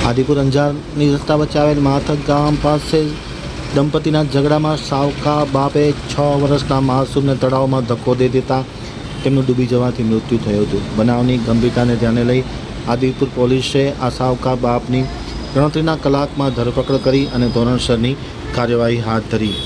આદિપુર અંજારની રસ્તા વચ્ચે આવેલ માથક ગામ પાસે દંપતીના ઝઘડામાં સાવકા બાપે 6 વર્ષના માસૂમને તળાવમાં ધક્કો દઈ દેતા તેમનું ડૂબી જવાથી મૃત્યુ થયું હતું। બનાવની ગંભીરતાને ધ્યાને લઈ આદિપુર પોલીસે આ સાવકા બાપની ગણતરીના કલાકમાં ધરપકડ કરી અને ધોરણસરની કાર્યવાહી હાથ ધરી।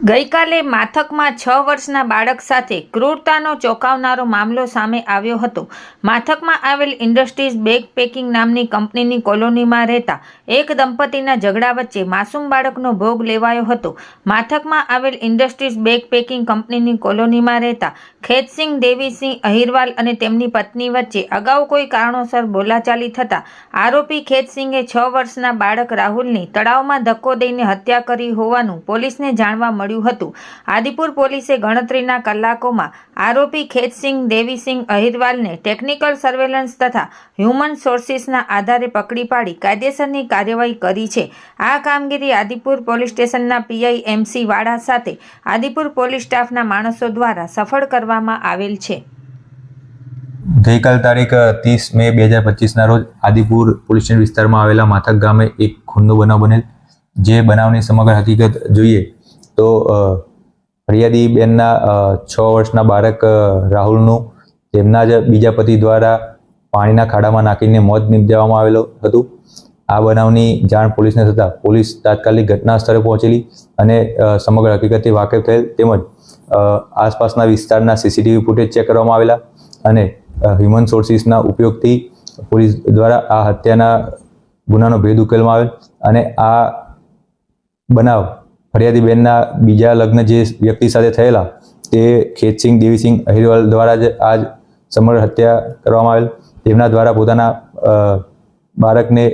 ગઈકાલે માથકમાં 6 વર્ષના બાળક સાથે ક્રૂરતાનો ચોંકાવનારો મામલો સામે આવ્યો હતો। માથકમાં આવેલ ઇન્ડસ્ટ્રીઝ બેગ પેકિંગ નામની કંપનીની કોલોનીમાં રહેતા એક દંપતીના ઝઘડા વચ્ચે માસૂમ બાળકનો ભોગ લેવાયો હતો। માથકમાં આવેલ ઇન્ડસ્ટ્રીઝ બેગ પેકિંગ કંપનીની કોલોનીમાં રહેતા ખેતસિંહ દેવીસિંહ અહિરવાલ અને તેમની પત્ની વચ્ચે અગાઉ કોઈ કારણોસર બોલાચાલી થતાં આરોપી ખેતસિંહે 6 વર્ષના બાળક રાહુલની તળાવમાં ધક્કો દઈને હત્યા કરી હોવાનું પોલીસને જાણવા મળ્યું હતું। આદિપુર પોલીસે ગણતરીના કલાકોમાં આરોપી ખેતસિંહ દેવીસિંહ અહિરવાલને ટેકનિકલ સર્વેલન્સ તથા હ્યુમન સોર્સિસના આધારે પકડી પાડી કાયદેસરની કાર્યવાહી કરી છે। આ કામગીરી આદિપુર પોલીસ સ્ટેશનના પીઆઈ MC વાડા સાથે આદિપુર પોલીસ સ્ટાફના માણસો દ્વારા સફળ કરવામાં આવેલ છે। ગઈકાલ તારીખ 30 મે 2025ના રોજ આદિપુર પોલીસ સ્ટેશન વિસ્તારમાં આવેલા માથક ગામે એક ખૂનનો બનાવ બનેલ। જે બનાવની સમગ્ર હકીકત જોઈએ તો ફરિયાદી બેનના 6 વર્ષના બાળક રાહુલનું તેમના જ બીજા પતિ દ્વારા પાણીના ખાડામાં નાખીને મોત નિપજાવવામાં આવેલું હતું। આ બનાવની જાણ પોલીસને થતાં પોલીસ તાત્કાલિક ઘટના સ્થળે પહોંચેલી અને સમગ્ર હકીકતથી વાકેફ થયેલ તેમજ આસપાસના વિસ્તારના CCTV ફૂટેજ ચેક કરવામાં આવેલા અને હ્યુમન સોર્સિસના ઉપયોગથી પોલીસ દ્વારા આ હત્યાના ગુનાનો ભેદ ઉકેલવામાં આવેલ અને આ બનાવ ફરિયાદી બેનના બીજા લગ્ન જે વ્યક્તિ સાથે થયેલા તે ખેતસિંહ દેવીસિંહ અહિરવાલ દ્વારા જ આજ સમગ્ર હત્યા કરવામાં આવેલ। તેમના દ્વારા પોતાના બાળકને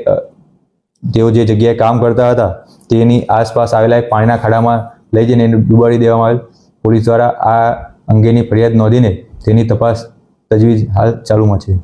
તેઓ જે જગ્યાએ કામ કરતા હતા તેની આસપાસ આવેલા એક પાણીના ખાડામાં લઈ જઈને ડૂબાડી દેવામાં આવેલ। પોલીસ દ્વારા આ અંગેની ફરિયાદ નોંધીને તેની તપાસ તજવીજ હાલ ચાલુમાં છે।